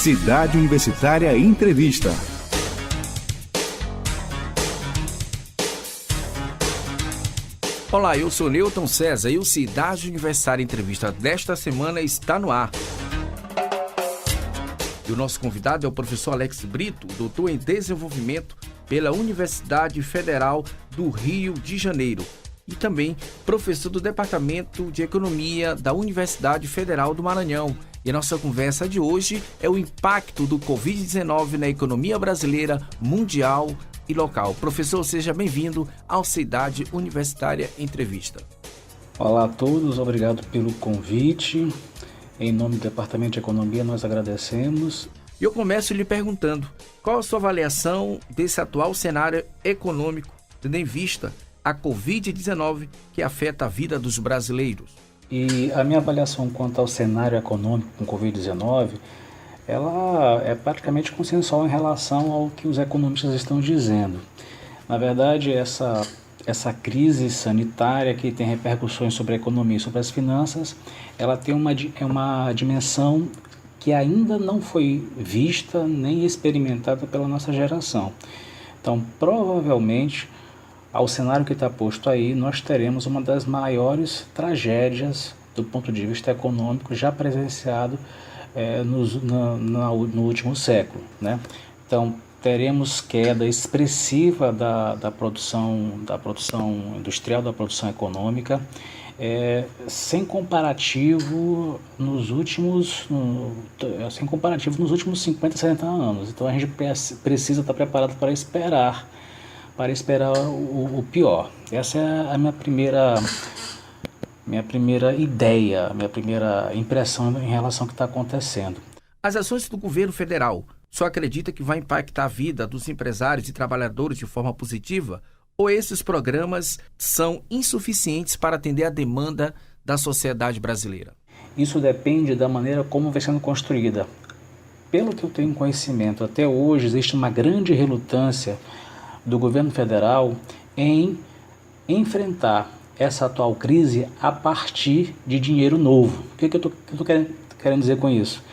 Cidade Universitária Entrevista. Olá, eu sou Newton César e o Cidade Universitária Entrevista desta semana está no ar. E o nosso convidado é o professor Alex Brito, doutor em desenvolvimento pela Universidade Federal do Rio de Janeiro e também professor do Departamento de Economia da Universidade Federal do Maranhão. E a nossa conversa de hoje é o impacto do Covid-19 na economia brasileira, mundial e local. Professor, seja bem-vindo ao Cidade Universitária Entrevista. Olá a todos, obrigado pelo convite. Em nome do Departamento de Economia, nós agradecemos. Eu começo lhe perguntando, qual a sua avaliação desse atual cenário econômico, tendo em vista a Covid-19 que afeta a vida dos brasileiros? E a minha avaliação quanto ao cenário econômico com Covid-19, ela é praticamente consensual em relação ao que os economistas estão dizendo. Na verdade, essa crise sanitária que tem repercussões sobre a economia e sobre as finanças, ela tem uma dimensão que ainda não foi vista nem experimentada pela nossa geração. Então, provavelmente, ao cenário que está posto aí, nós teremos uma das maiores tragédias do ponto de vista econômico já presenciado no último século, né? Então, teremos queda expressiva da produção industrial, da produção econômica, sem comparativo nos últimos 50, 60 anos. Então, a gente precisa estar preparado para esperar o pior. Essa é a minha primeira ideia, minha primeira impressão em relação ao que está acontecendo. As ações do governo federal, só acredita que vai impactar a vida dos empresários e trabalhadores de forma positiva? Ou esses programas são insuficientes para atender a demanda da sociedade brasileira? Isso depende da maneira como vai sendo construída. Pelo que eu tenho conhecimento, até hoje existe uma grande relutância do governo federal em enfrentar essa atual crise a partir de dinheiro novo. O que eu estou querendo dizer com isso?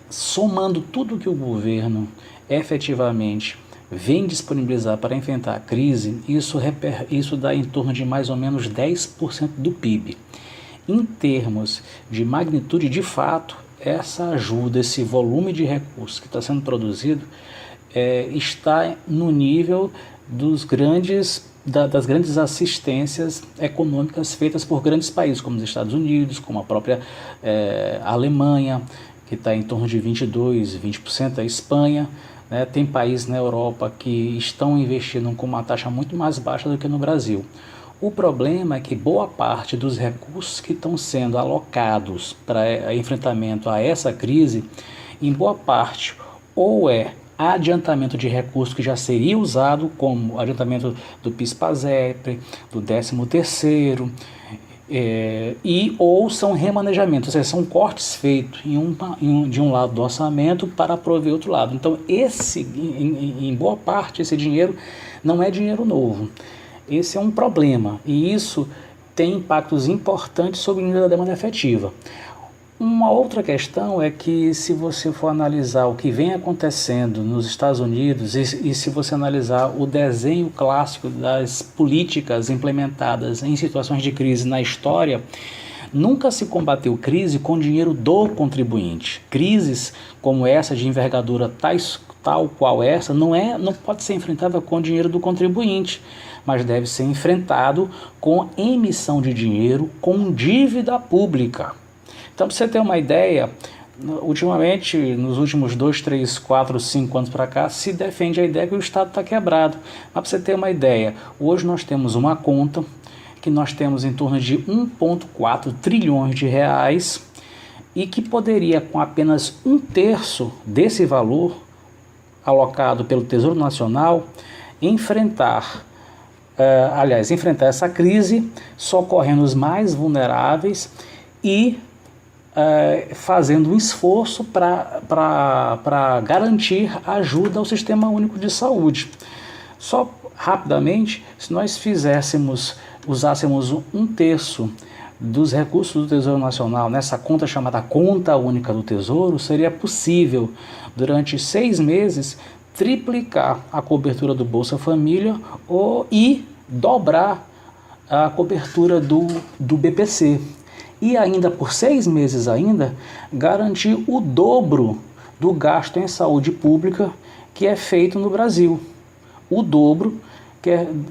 Somando tudo que o governo efetivamente vem disponibilizar para enfrentar a crise, isso dá em torno de mais ou menos 10% do PIB. Em termos de magnitude, de fato, essa ajuda, esse volume de recursos que está sendo produzido, está no nível das grandes assistências econômicas feitas por grandes países, como os Estados Unidos, como a própria Alemanha, que está em torno de 22%, 20%, a Espanha, né? Tem países na Europa que estão investindo com uma taxa muito mais baixa do que no Brasil. O problema é que boa parte dos recursos que estão sendo alocados para enfrentamento a essa crise, em boa parte, ou adiantamento de recursos que já seria usado, como adiantamento do PIS/PASEP, do 13º, ou são remanejamentos, ou seja, são cortes feitos de um lado do orçamento para prover outro lado. Então, em boa parte, esse dinheiro não é dinheiro novo. Esse é um problema e isso tem impactos importantes sobre o nível da demanda efetiva. Uma outra questão é que, se você for analisar o que vem acontecendo nos Estados Unidos e se você analisar o desenho clássico das políticas implementadas em situações de crise na história, nunca se combateu crise com dinheiro do contribuinte. Crises como essa, de envergadura tal qual essa, não pode ser enfrentada com dinheiro do contribuinte, mas deve ser enfrentado com emissão de dinheiro, com dívida pública. Então, para você ter uma ideia, ultimamente, nos últimos 2, 3, 4, 5 anos para cá, se defende a ideia que o Estado está quebrado. Mas para você ter uma ideia, hoje nós temos uma conta que nós temos em torno de 1,4 trilhões de reais e que poderia, com apenas 1/3 desse valor alocado pelo Tesouro Nacional, enfrentar essa crise, socorrendo os mais vulneráveis e fazendo um esforço para garantir ajuda ao Sistema Único de Saúde. Só rapidamente, se nós usássemos 1/3 dos recursos do Tesouro Nacional nessa conta chamada Conta Única do Tesouro, seria possível, durante 6 meses, triplicar a cobertura do Bolsa Família e dobrar a cobertura do BPC. E ainda por 6 meses ainda, garantir o dobro do gasto em saúde pública que é feito no Brasil. O dobro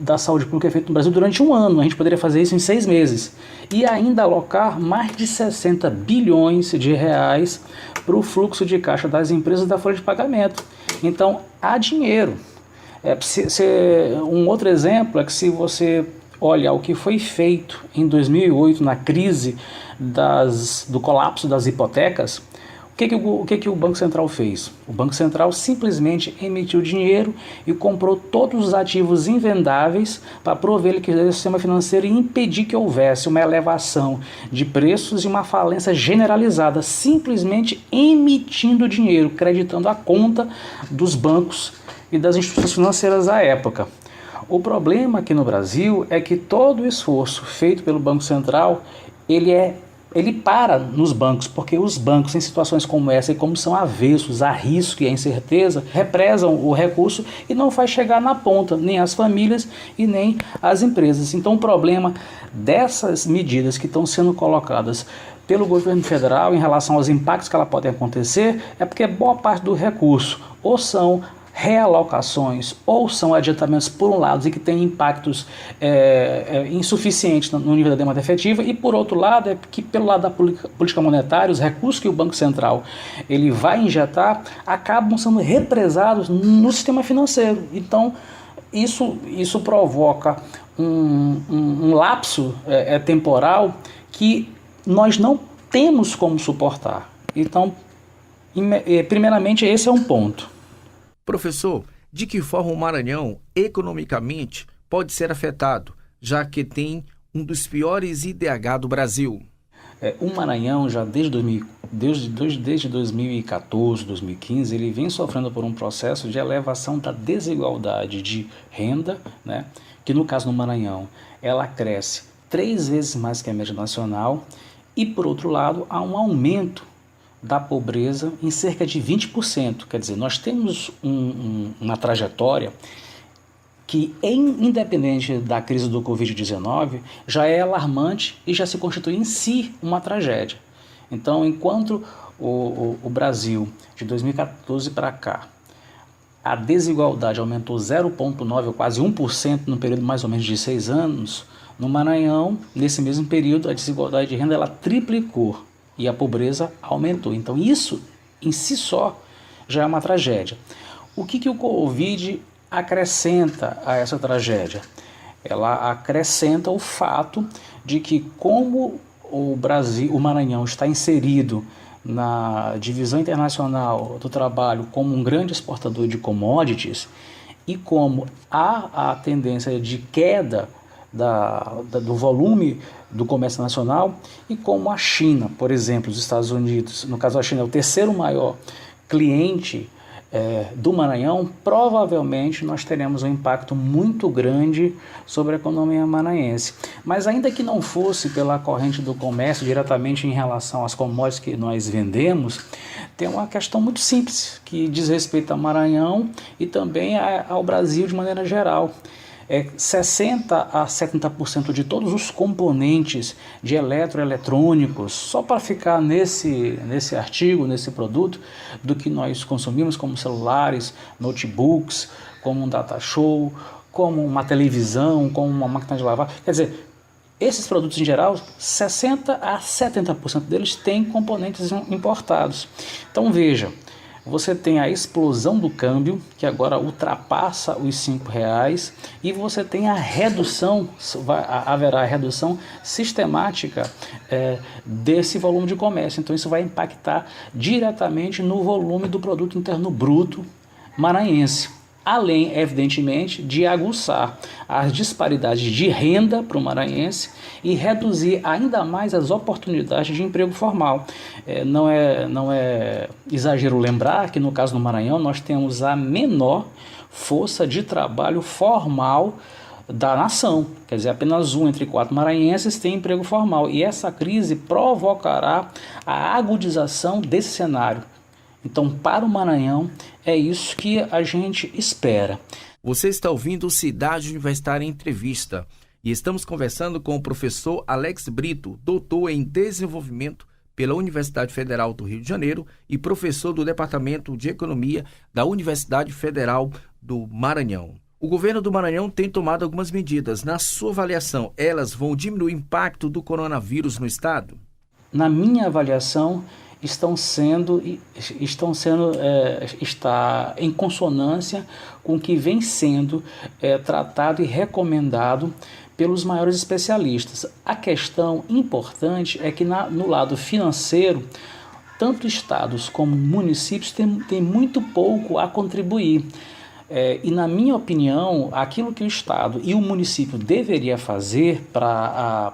da saúde pública é feito no Brasil durante um ano. A gente poderia fazer isso em 6 meses. E ainda alocar mais de 60 bilhões de reais para o fluxo de caixa das empresas da folha de pagamento. Então, há dinheiro. Um outro exemplo é que se você olha o que foi feito em 2008 na crise do colapso das hipotecas, o que o Banco Central fez? O Banco Central simplesmente emitiu dinheiro e comprou todos os ativos invendáveis para prover liquidez do sistema financeiro e impedir que houvesse uma elevação de preços e uma falência generalizada, simplesmente emitindo dinheiro, creditando a conta dos bancos e das instituições financeiras à época. O problema aqui no Brasil é que todo o esforço feito pelo Banco Central, ele para nos bancos, porque os bancos em situações como essa, e como são avessos a risco e a incerteza, represam o recurso e não faz chegar na ponta, nem as famílias e nem as empresas. Então o problema dessas medidas que estão sendo colocadas pelo governo federal em relação aos impactos que ela podem acontecer, é porque boa parte do recurso ou são realocações ou são adiantamentos por um lado e que têm impactos insuficientes no nível da demanda efetiva, e por outro lado é que pelo lado da política monetária os recursos que o Banco Central ele vai injetar acabam sendo represados no sistema financeiro. Então isso provoca um lapso temporal que nós não temos como suportar. Então, primeiramente, esse é um ponto. Professor, de que forma o Maranhão, economicamente, pode ser afetado, já que tem um dos piores IDH do Brasil? O Maranhão, já desde 2014, 2015, ele vem sofrendo por um processo de elevação da desigualdade de renda, né? Que no caso do Maranhão, ela cresce 3 vezes mais que a média nacional, e por outro lado, há um aumento da pobreza em cerca de 20%. Quer dizer, nós temos uma trajetória que, independente da crise do Covid-19, já é alarmante e já se constitui em si uma tragédia. Então, enquanto o Brasil, de 2014 para cá, a desigualdade aumentou 0,9% ou quase 1% no período mais ou menos de 6 anos, no Maranhão, nesse mesmo período, a desigualdade de renda ela triplicou e a pobreza aumentou. Então isso, em si só, já é uma tragédia. O que o Covid acrescenta a essa tragédia? Ela acrescenta o fato de que, como o Maranhão está inserido na divisão internacional do trabalho como um grande exportador de commodities, e como há a tendência de queda do volume do comércio nacional, e como a China, por exemplo, os Estados Unidos, no caso a China é o terceiro maior cliente do Maranhão, provavelmente nós teremos um impacto muito grande sobre a economia maranhense. Mas ainda que não fosse pela corrente do comércio, diretamente em relação às commodities que nós vendemos, tem uma questão muito simples que diz respeito ao Maranhão e também ao Brasil de maneira geral. 60% a 70% de todos os componentes de eletroeletrônicos, só para ficar nesse artigo, nesse produto, do que nós consumimos, como celulares, notebooks, como um data show, como uma televisão, como uma máquina de lavar. Quer dizer, esses produtos em geral, 60% a 70% deles têm componentes importados. Então veja, você tem a explosão do câmbio, que agora ultrapassa os R$5, e você tem a redução, haverá a redução sistemática desse volume de comércio. Então isso vai impactar diretamente no volume do produto interno bruto maranhense. Além, evidentemente, de aguçar as disparidades de renda para o maranhense e reduzir ainda mais as oportunidades de emprego formal. Não é exagero lembrar que, no caso do Maranhão, nós temos a menor força de trabalho formal da nação. Quer dizer, apenas 1 entre 4 maranhenses tem emprego formal. E essa crise provocará a agudização desse cenário. Então, para o Maranhão, é isso que a gente espera. Você está ouvindo Cidade Universitária Entrevista e estamos conversando com o professor Alex Brito, doutor em desenvolvimento pela Universidade Federal do Rio de Janeiro e professor do Departamento de Economia da Universidade Federal do Maranhão. O governo do Maranhão tem tomado algumas medidas. Na sua avaliação, elas vão diminuir o impacto do coronavírus no estado? Na minha avaliação, está em consonância com o que vem sendo tratado e recomendado pelos maiores especialistas. A questão importante é que no lado financeiro, tanto estados como municípios têm muito pouco a contribuir. E na minha opinião, aquilo que o estado e o município deveria fazer para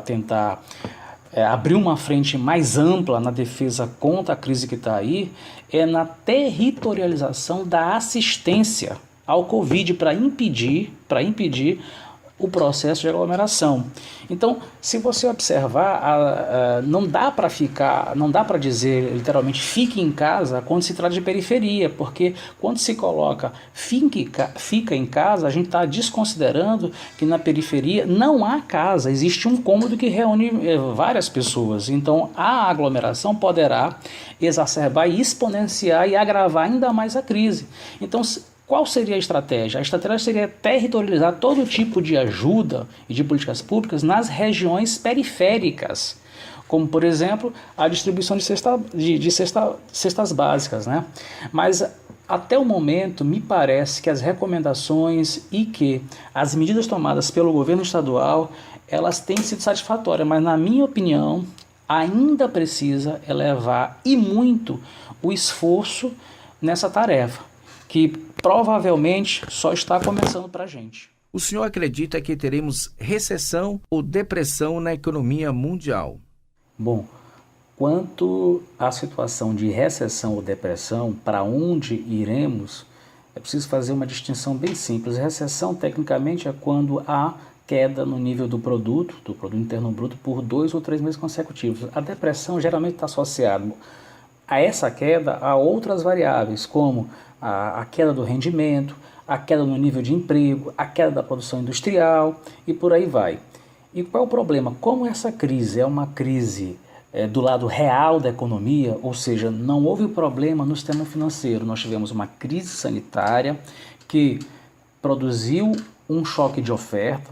tentar abrir uma frente mais ampla na defesa contra a crise que está aí, é na territorialização da assistência ao Covid para impedir o processo de aglomeração. Então, se você observar, não dá para dizer literalmente fique em casa quando se trata de periferia, porque quando se coloca fica em casa, a gente está desconsiderando que na periferia não há casa, existe um cômodo que reúne várias pessoas. Então, a aglomeração poderá exacerbar e exponenciar e agravar ainda mais a crise. Então, qual seria a estratégia? A estratégia seria territorializar todo tipo de ajuda e de políticas públicas nas regiões periféricas, como, por exemplo, a distribuição de cestas básicas, né? Mas, até o momento, me parece que as recomendações e que as medidas tomadas pelo governo estadual, elas têm sido satisfatórias, mas, na minha opinião, ainda precisa elevar e muito o esforço nessa tarefa, que provavelmente só está começando para a gente. O senhor acredita que teremos recessão ou depressão na economia mundial? Bom, quanto à situação de recessão ou depressão, para onde iremos, é preciso fazer uma distinção bem simples. Recessão, tecnicamente, é quando há queda no nível do produto interno bruto, por 2 ou 3 meses consecutivos. A depressão geralmente está associada a essa queda a outras variáveis, como a queda do rendimento, a queda no nível de emprego, a queda da produção industrial e por aí vai. E qual é o problema? Como essa crise é uma crise do lado real da economia, ou seja, não houve problema no sistema financeiro, nós tivemos uma crise sanitária que produziu um choque de oferta.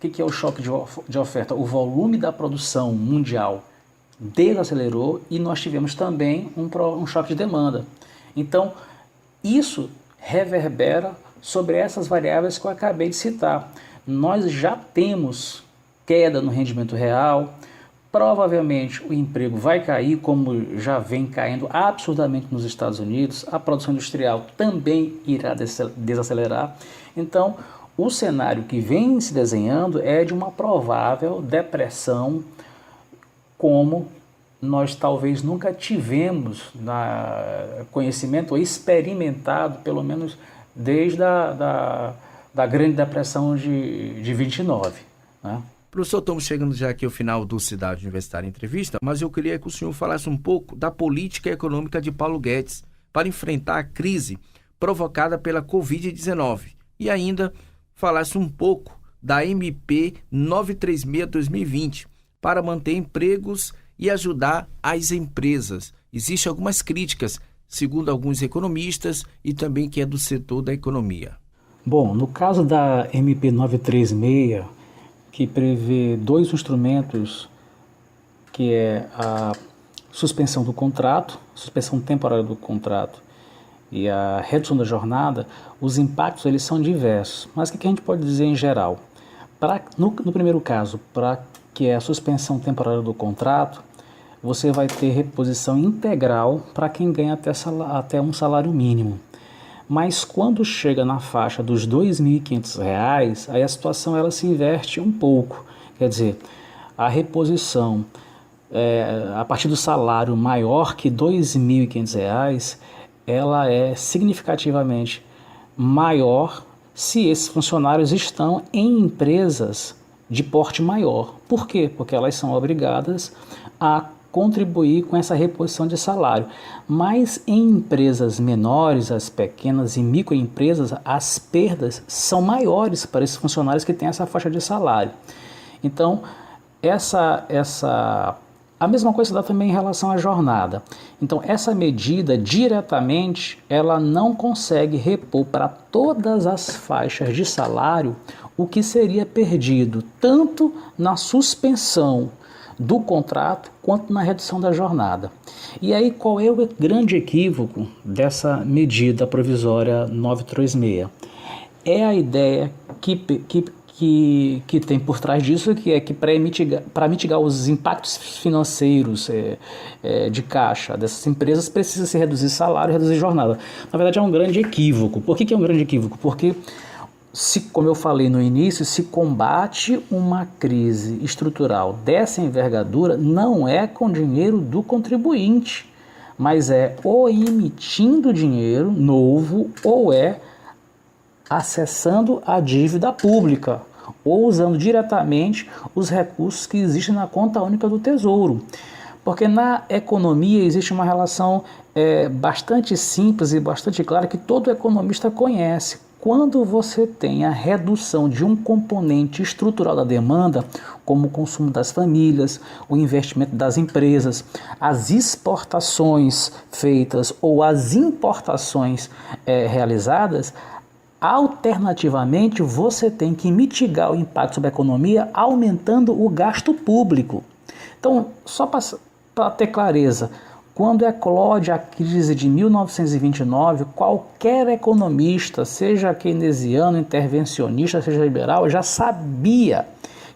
O que é o choque de oferta? O volume da produção mundial desacelerou e nós tivemos também um choque de demanda. Então, isso reverbera sobre essas variáveis que eu acabei de citar. Nós já temos queda no rendimento real, provavelmente o emprego vai cair, como já vem caindo absurdamente nos Estados Unidos, a produção industrial também irá desacelerar. Então, o cenário que vem se desenhando é de uma provável depressão, como nós talvez nunca tivemos conhecimento ou experimentado, pelo menos desde da Grande Depressão de 29. Né? Professor, estamos chegando já aqui ao final do Cidade Universitária Entrevista, mas eu queria que o senhor falasse um pouco da política econômica de Paulo Guedes para enfrentar a crise provocada pela Covid-19 e ainda falasse um pouco da MP 936/2020 para manter empregos e ajudar as empresas. Existem algumas críticas, segundo alguns economistas e também que é do setor da economia. Bom, no caso da MP 936, que prevê 2 instrumentos, que é a suspensão do contrato, suspensão temporária do contrato e a redução da jornada, os impactos eles são diversos. Mas o que a gente pode dizer em geral? No primeiro caso, para que é a suspensão temporária do contrato, você vai ter reposição integral para quem ganha até um salário mínimo. Mas quando chega na faixa dos R$ 2.500, aí a situação ela se inverte um pouco. Quer dizer, a reposição a partir do salário maior que R$ 2.500, ela é significativamente maior se esses funcionários estão em empresas de porte maior. Por quê? Porque elas são obrigadas a contribuir com essa reposição de salário. Mas em empresas menores, as pequenas e microempresas, as perdas são maiores para esses funcionários que têm essa faixa de salário. Então, a mesma coisa dá também em relação à jornada. Então, essa medida diretamente, ela não consegue repor para todas as faixas de salário o que seria perdido, tanto na suspensão do contrato quanto na redução da jornada. E aí, qual é o grande equívoco dessa medida provisória 936? É a ideia que tem por trás disso, que é que para mitigar os impactos financeiros de caixa dessas empresas, precisa se reduzir salário e reduzir jornada. Na verdade, é um grande equívoco. Por que é um grande equívoco? Porque, como eu falei no início, se combate uma crise estrutural dessa envergadura não é com dinheiro do contribuinte, mas é ou emitindo dinheiro novo ou acessando a dívida pública ou usando diretamente os recursos que existem na conta única do Tesouro. Porque na economia existe uma relação bastante simples e bastante clara que todo economista conhece. Quando você tem a redução de um componente estrutural da demanda, como o consumo das famílias, o investimento das empresas, as exportações feitas ou as importações realizadas, alternativamente você tem que mitigar o impacto sobre a economia aumentando o gasto público. Então, só para ter clareza, quando eclode a crise de 1929, qualquer economista, seja keynesiano, intervencionista, seja liberal, já sabia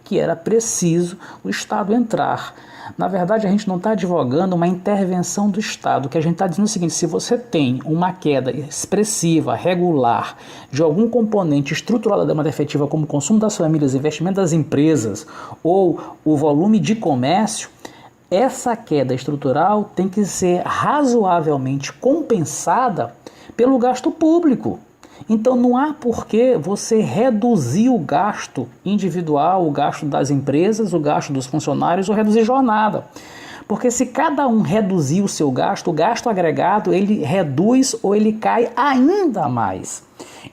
que era preciso o Estado entrar. Na verdade, a gente não está advogando uma intervenção do Estado. O que a gente está dizendo é o seguinte: se você tem uma queda expressiva, regular, de algum componente estrutural da demanda efetiva, como o consumo das famílias, investimento das empresas ou o volume de comércio, essa queda estrutural tem que ser razoavelmente compensada pelo gasto público. Então não há por que você reduzir o gasto individual, o gasto das empresas, o gasto dos funcionários ou reduzir jornada. Porque se cada um reduzir o seu gasto, o gasto agregado ele reduz ou ele cai ainda mais.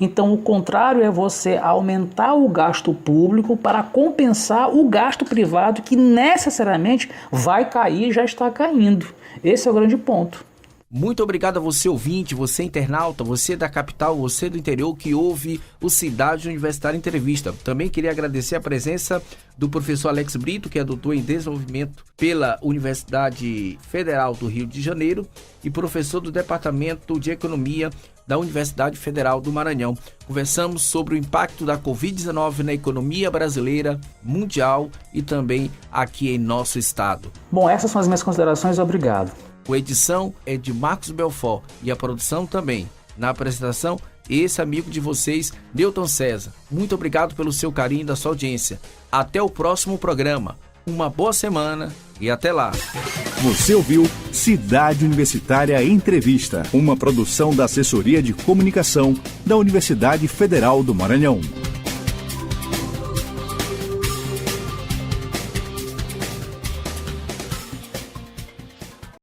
Então o contrário é você aumentar o gasto público para compensar o gasto privado que necessariamente vai cair e já está caindo. Esse é o grande ponto. Muito obrigado a você, ouvinte, você internauta, você da capital, você do interior que ouve o Cidade Universitária Entrevista. Também queria agradecer a presença do professor Alex Brito, que é doutor em desenvolvimento pela Universidade Federal do Rio de Janeiro e professor do Departamento de Economia da Universidade Federal do Maranhão. Conversamos sobre o impacto da Covid-19 na economia brasileira, mundial e também aqui em nosso estado. Bom, essas são as minhas considerações. Obrigado. A edição é de Marcos Belfort e a produção também. Na apresentação, esse amigo de vocês, Newton César. Muito obrigado pelo seu carinho e da sua audiência. Até o próximo programa. Uma boa semana e até lá. Você ouviu Cidade Universitária Entrevista, uma produção da Assessoria de Comunicação da Universidade Federal do Maranhão.